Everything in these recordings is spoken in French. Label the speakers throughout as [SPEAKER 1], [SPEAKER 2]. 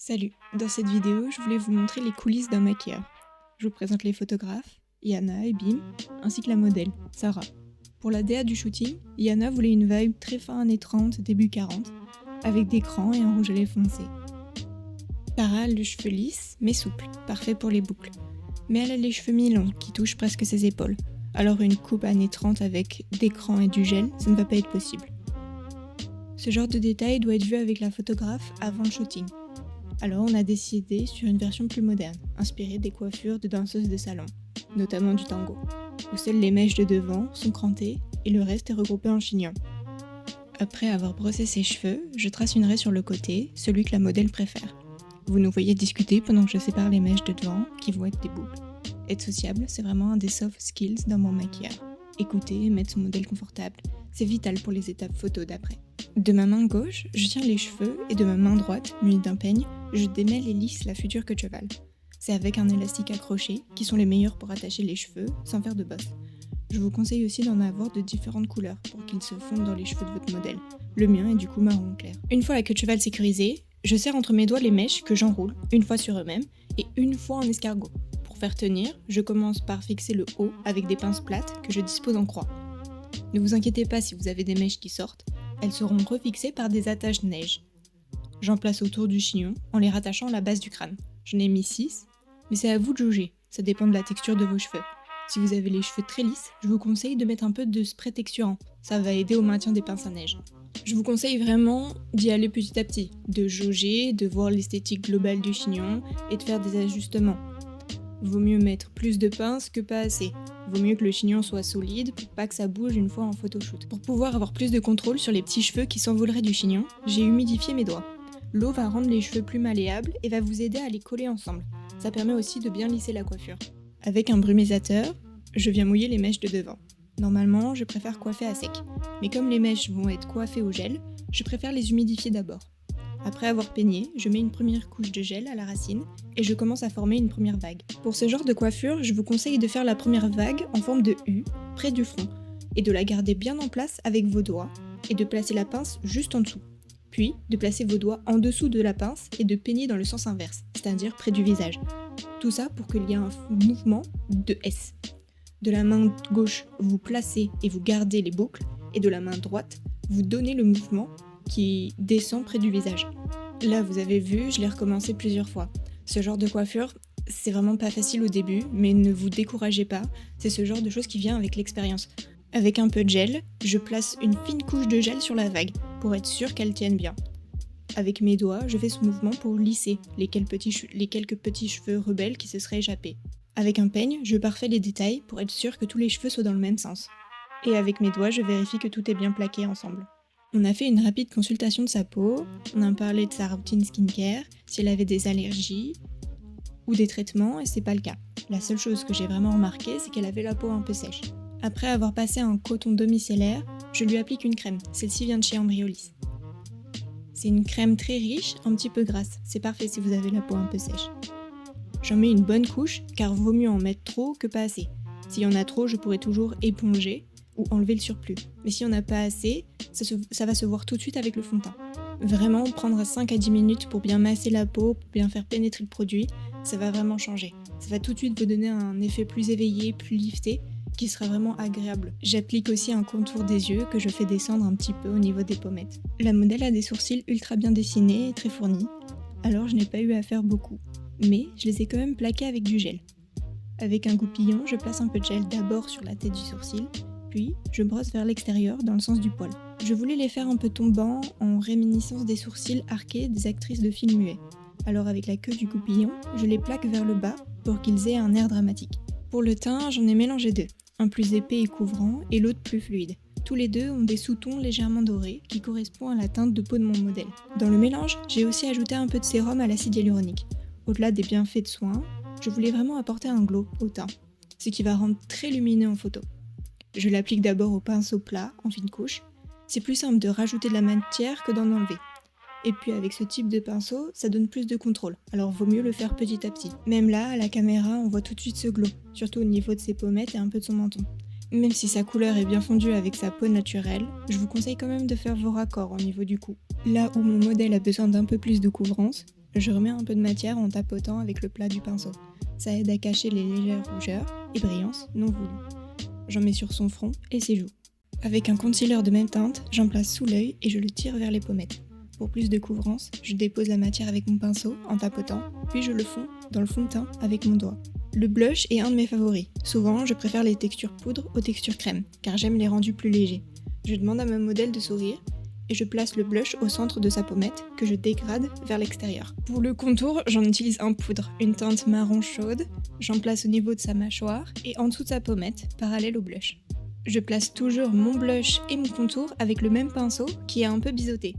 [SPEAKER 1] Salut, dans cette vidéo, je voulais vous montrer les coulisses d'un maquilleur. Je vous présente les photographes, Yana et Bim, ainsi que la modèle, Sarah. Pour la DA du shooting, Yana voulait une vibe très fin années 30, début 40, avec des crans et un rouge à lèvres foncé. Sarah a les cheveux lisses, mais souples, parfait pour les boucles. Mais elle a les cheveux mi-longs, qui touchent presque ses épaules. Alors une coupe années 30 avec des crans et du gel, ça ne va pas être possible. Ce genre de détail doit être vu avec la photographe avant le shooting. Alors on a décidé sur une version plus moderne, inspirée des coiffures de danseuses de salon, notamment du tango, où seules les mèches de devant sont crantées et le reste est regroupé en chignon. Après avoir brossé ses cheveux, je trace une raie sur le côté, celui que la modèle préfère. Vous nous voyez discuter pendant que je sépare les mèches de devant, qui vont être des boucles. Être sociable, c'est vraiment un des soft skills dans mon maquillage. Écouter et mettre son modèle confortable, c'est vital pour les étapes photos d'après. De ma main gauche, je tiens les cheveux et de ma main droite, munie d'un peigne, je démêle et lisse la future queue de cheval. C'est avec un élastique accroché, qui sont les meilleurs pour attacher les cheveux sans faire de bosse. Je vous conseille aussi d'en avoir de différentes couleurs pour qu'ils se fondent dans les cheveux de votre modèle. Le mien est du coup marron clair. Une fois la queue de cheval sécurisée, je serre entre mes doigts les mèches que j'enroule, une fois sur eux-mêmes et une fois en escargot. Pour faire tenir, je commence par fixer le haut avec des pinces plates que je dispose en croix. Ne vous inquiétez pas si vous avez des mèches qui sortent, elles seront refixées par des attaches neige. J'en place autour du chignon en les rattachant à la base du crâne. J'en ai mis 6, mais c'est à vous de jauger, ça dépend de la texture de vos cheveux. Si vous avez les cheveux très lisses, je vous conseille de mettre un peu de spray texturant, ça va aider au maintien des pinces à neige. Je vous conseille vraiment d'y aller petit à petit, de jauger, de voir l'esthétique globale du chignon et de faire des ajustements. Vaut mieux mettre plus de pinces que pas assez. Vaut mieux que le chignon soit solide pour pas que ça bouge une fois en photoshoot. Pour pouvoir avoir plus de contrôle sur les petits cheveux qui s'envoleraient du chignon, j'ai humidifié mes doigts. L'eau va rendre les cheveux plus malléables et va vous aider à les coller ensemble. Ça permet aussi de bien lisser la coiffure. Avec un brumisateur, je viens mouiller les mèches de devant. Normalement, je préfère coiffer à sec. Mais comme les mèches vont être coiffées au gel, je préfère les humidifier d'abord. Après avoir peigné, je mets une première couche de gel à la racine et je commence à former une première vague. Pour ce genre de coiffure, je vous conseille de faire la première vague en forme de U, près du front, et de la garder bien en place avec vos doigts, et de placer la pince juste en dessous. Puis, de placer vos doigts en dessous de la pince et de peigner dans le sens inverse, c'est-à-dire près du visage. Tout ça pour qu'il y ait un mouvement de S. De la main gauche, vous placez et vous gardez les boucles, et de la main droite, vous donnez le mouvement qui descend près du visage. Là, vous avez vu, je l'ai recommencé plusieurs fois. Ce genre de coiffure, c'est vraiment pas facile au début, mais ne vous découragez pas, c'est ce genre de choses qui vient avec l'expérience. Avec un peu de gel, je place une fine couche de gel sur la vague, pour être sûr qu'elle tienne bien. Avec mes doigts, je fais ce mouvement pour lisser les quelques petits cheveux rebelles qui se seraient échappés. Avec un peigne, je parfais les détails pour être sûr que tous les cheveux soient dans le même sens. Et avec mes doigts, je vérifie que tout est bien plaqué ensemble. On a fait une rapide consultation de sa peau, on a parlé de sa routine skincare, si elle avait des allergies ou des traitements, et c'est pas le cas. La seule chose que j'ai vraiment remarqué, c'est qu'elle avait la peau un peu sèche. Après avoir passé un coton demi-cellaire, je lui applique une crème, celle-ci vient de chez Embryolisse. C'est une crème très riche, un petit peu grasse, c'est parfait si vous avez la peau un peu sèche. J'en mets une bonne couche, car vaut mieux en mettre trop que pas assez. S'il y en a trop, je pourrais toujours éponger ou enlever le surplus. Mais si on n'a pas assez, ça va se voir tout de suite avec le fond de teint. Vraiment, prendre 5 à 10 minutes pour bien masser la peau, pour bien faire pénétrer le produit, ça va vraiment changer. Ça va tout de suite vous donner un effet plus éveillé, plus lifté, qui sera vraiment agréable. J'applique aussi un contour des yeux que je fais descendre un petit peu au niveau des pommettes. La modèle a des sourcils ultra bien dessinés et très fournis, alors je n'ai pas eu à faire beaucoup. Mais je les ai quand même plaqués avec du gel. Avec un goupillon, je place un peu de gel d'abord sur la tête du sourcil, puis je brosse vers l'extérieur dans le sens du poil. Je voulais les faire un peu tombants en réminiscence des sourcils arqués des actrices de films muets. Alors avec la queue du goupillon, je les plaque vers le bas pour qu'ils aient un air dramatique. Pour le teint, j'en ai mélangé deux, un plus épais et couvrant et l'autre plus fluide. Tous les deux ont des sous-tons légèrement dorés qui correspondent à la teinte de peau de mon modèle. Dans le mélange, j'ai aussi ajouté un peu de sérum à l'acide hyaluronique. Au-delà des bienfaits de soins, je voulais vraiment apporter un glow au teint, ce qui va rendre très lumineux en photo. Je l'applique d'abord au pinceau plat, en fine couche. C'est plus simple de rajouter de la matière que d'en enlever. Et puis avec ce type de pinceau, ça donne plus de contrôle, alors vaut mieux le faire petit à petit. Même là, à la caméra, on voit tout de suite ce glow, surtout au niveau de ses pommettes et un peu de son menton. Même si sa couleur est bien fondue avec sa peau naturelle, je vous conseille quand même de faire vos raccords au niveau du cou. Là où mon modèle a besoin d'un peu plus de couvrance, Je remets un peu de matière en tapotant avec le plat du pinceau. Ça aide à cacher les légères rougeurs et brillances non voulues. J'en mets sur son front et ses joues. Avec un concealer de même teinte, j'en place sous l'œil et je le tire vers les pommettes. Pour plus de couvrance, je dépose la matière avec mon pinceau en tapotant, puis je le fonds dans le fond de teint avec mon doigt. Le blush est un de mes favoris. Souvent, je préfère les textures poudre aux textures crème, car j'aime les rendus plus légers. Je demande à ma modèle de sourire, et je place le blush au centre de sa pommette, que je dégrade vers l'extérieur. Pour le contour, j'en utilise un poudre, une teinte marron chaude, j'en place au niveau de sa mâchoire, et en dessous de sa pommette, parallèle au blush. Je place toujours mon blush et mon contour avec le même pinceau, qui est un peu biseauté.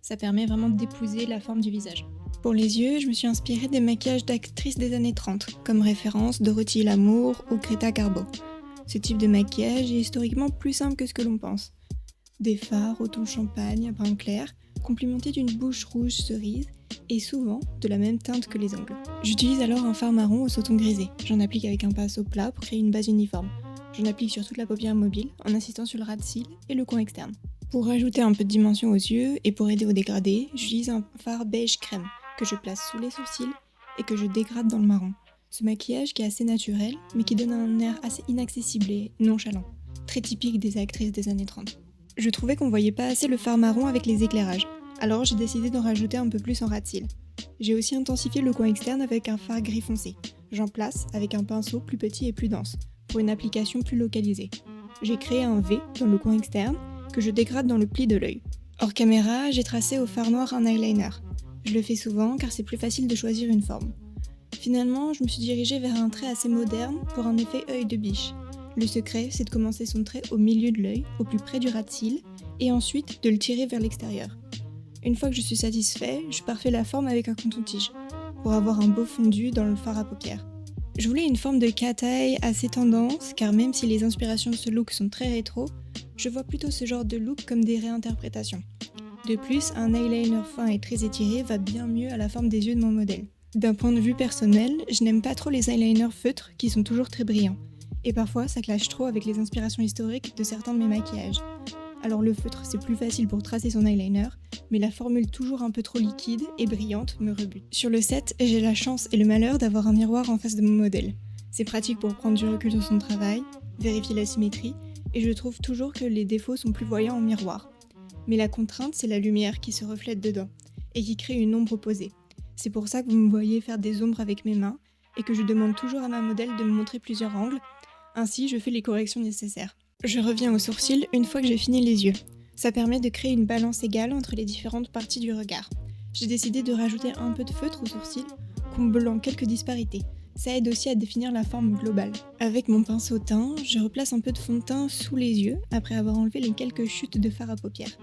[SPEAKER 1] Ça permet vraiment d'épouser la forme du visage. Pour les yeux, je me suis inspirée des maquillages d'actrices des années 30, comme référence Dorothy Lamour ou Greta Garbo. Ce type de maquillage est historiquement plus simple que ce que l'on pense. Des fards au ton champagne à brun clair, complimentés d'une bouche rouge cerise, et souvent de la même teinte que les ongles. J'utilise alors un fard marron au sauton grisé. J'en applique avec un pinceau plat pour créer une base uniforme. J'en applique sur toute la paupière mobile, en insistant sur le ras de cils et le coin externe. Pour rajouter un peu de dimension aux yeux et pour aider au dégradé, j'utilise un fard beige crème que je place sous les sourcils et que je dégrade dans le marron. Ce maquillage qui est assez naturel, mais qui donne un air assez inaccessible et nonchalant, très typique des actrices des années 30. Je trouvais qu'on voyait pas assez le fard marron avec les éclairages, alors j'ai décidé d'en rajouter un peu plus en ras de cils. J'ai aussi intensifié le coin externe avec un fard gris foncé. J'en place avec un pinceau plus petit et plus dense, pour une application plus localisée. J'ai créé un V dans le coin externe, que je dégrade dans le pli de l'œil. Hors caméra, j'ai tracé au fard noir un eyeliner. Je le fais souvent car c'est plus facile de choisir une forme. Finalement, je me suis dirigée vers un trait assez moderne pour un effet œil de biche. Le secret, c'est de commencer son trait au milieu de l'œil, au plus près du ras de cils, et ensuite de le tirer vers l'extérieur. Une fois que je suis satisfait, je parfais la forme avec un coton-tige, pour avoir un beau fondu dans le fard à paupières. Je voulais une forme de cat-eye assez tendance, car même si les inspirations de ce look sont très rétro, je vois plutôt ce genre de look comme des réinterprétations. De plus, un eyeliner fin et très étiré va bien mieux à la forme des yeux de mon modèle. D'un point de vue personnel, je n'aime pas trop les eyeliners feutres qui sont toujours très brillants. Et parfois, ça clash trop avec les inspirations historiques de certains de mes maquillages. Alors le feutre, c'est plus facile pour tracer son eyeliner, mais la formule toujours un peu trop liquide et brillante me rebute. Sur le set, j'ai la chance et le malheur d'avoir un miroir en face de mon modèle. C'est pratique pour prendre du recul sur son travail, vérifier la symétrie, et je trouve toujours que les défauts sont plus voyants en miroir. Mais la contrainte, c'est la lumière qui se reflète dedans, et qui crée une ombre opposée. C'est pour ça que vous me voyez faire des ombres avec mes mains, et que je demande toujours à ma modèle de me montrer plusieurs angles, ainsi je fais les corrections nécessaires. Je reviens aux sourcils une fois que j'ai fini les yeux. Ça permet de créer une balance égale entre les différentes parties du regard. J'ai décidé de rajouter un peu de feutre aux sourcils, comblant quelques disparités. Ça aide aussi à définir la forme globale. Avec mon pinceau teint, je replace un peu de fond de teint sous les yeux après avoir enlevé les quelques chutes de fard à paupières.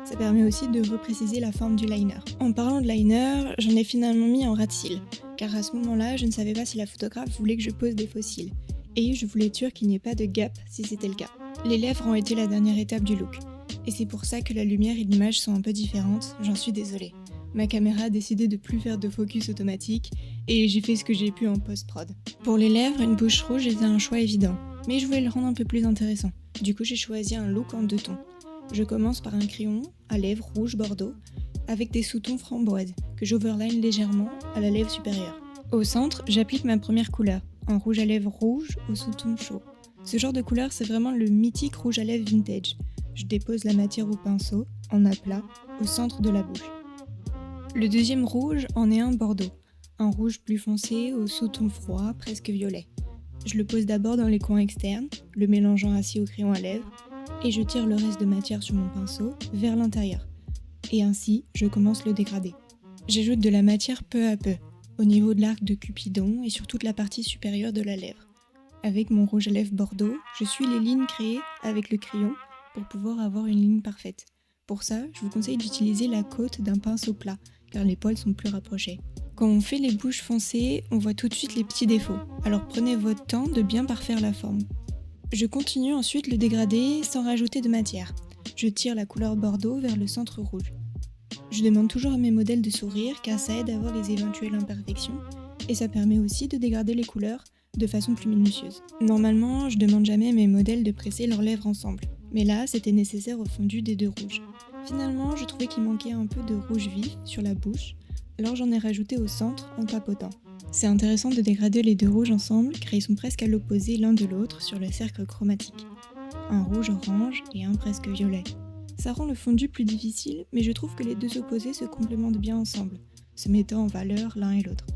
[SPEAKER 1] Ça permet aussi de repréciser la forme du liner. En parlant de liner, j'en ai finalement mis en ras de cils, car à ce moment-là, je ne savais pas si la photographe voulait que je pose des faux cils. Et je voulais être sûre qu'il n'y ait pas de gap si c'était le cas. Les lèvres ont été la dernière étape du look. Et c'est pour ça que la lumière et l'image sont un peu différentes, j'en suis désolée. Ma caméra a décidé de plus faire de focus automatique et j'ai fait ce que j'ai pu en post-prod. Pour les lèvres, une bouche rouge était un choix évident, mais je voulais le rendre un peu plus intéressant. Du coup, j'ai choisi un look en 2 tons. Je commence par un crayon à lèvres rouge bordeaux avec des sous-tons framboise que j'overline légèrement à la lèvre supérieure. Au centre, j'applique ma première couleur, un rouge à lèvres rouge au sous-ton chaud. Ce genre de couleur, c'est vraiment le mythique rouge à lèvres vintage. Je dépose la matière au pinceau, en aplat, au centre de la bouche. Le deuxième rouge en est un bordeaux, un rouge plus foncé au sous-ton froid, presque violet. Je le pose d'abord dans les coins externes, le mélangeant assis au crayon à lèvres, et je tire le reste de matière sur mon pinceau vers l'intérieur. Et ainsi, je commence le dégradé. J'ajoute de la matière peu à peu, au niveau de l'arc de Cupidon et sur toute la partie supérieure de la lèvre. Avec mon rouge à lèvres bordeaux, je suis les lignes créées avec le crayon pour pouvoir avoir une ligne parfaite. Pour ça, je vous conseille d'utiliser la côte d'un pinceau plat, car les poils sont plus rapprochés. Quand on fait les bouches foncées, on voit tout de suite les petits défauts, alors prenez votre temps de bien parfaire la forme. Je continue ensuite le dégradé sans rajouter de matière. Je tire la couleur bordeaux vers le centre rouge. Je demande toujours à mes modèles de sourire car ça aide à voir les éventuelles imperfections et ça permet aussi de dégrader les couleurs de façon plus minutieuse. Normalement, je demande jamais à mes modèles de presser leurs lèvres ensemble, mais là, c'était nécessaire au fondu des 2 rouges. Finalement, je trouvais qu'il manquait un peu de rouge vif sur la bouche, alors j'en ai rajouté au centre en papotant. C'est intéressant de dégrader les deux rouges ensemble car ils sont presque à l'opposé l'un de l'autre sur le cercle chromatique. Un rouge orange et un presque violet. Ça rend le fondu plus difficile, mais je trouve que les deux opposés se complémentent bien ensemble, se mettant en valeur l'un et l'autre.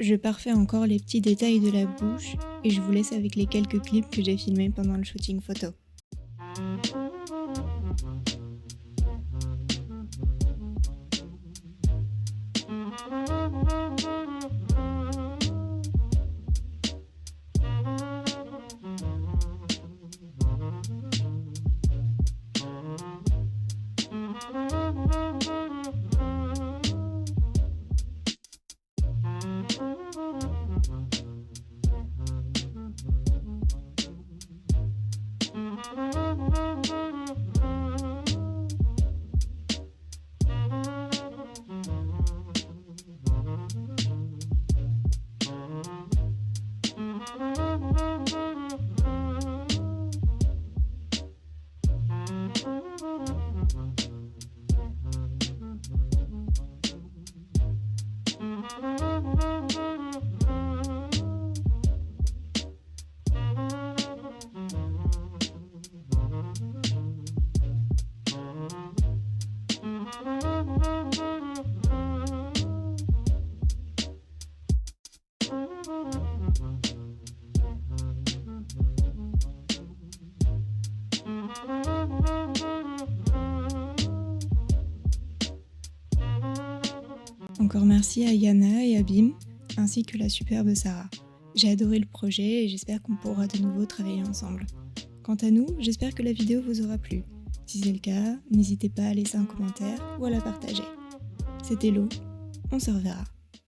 [SPEAKER 1] Je parfais encore les petits détails de la bouche et je vous laisse avec les quelques clips que j'ai filmés pendant le shooting photo. Encore merci à Yana et à Bim, ainsi que la superbe Sarah. J'ai adoré le projet et j'espère qu'on pourra de nouveau travailler ensemble. Quant à nous, j'espère que la vidéo vous aura plu. Si c'est le cas, n'hésitez pas à laisser un commentaire ou à la partager. C'était Lo, on se reverra.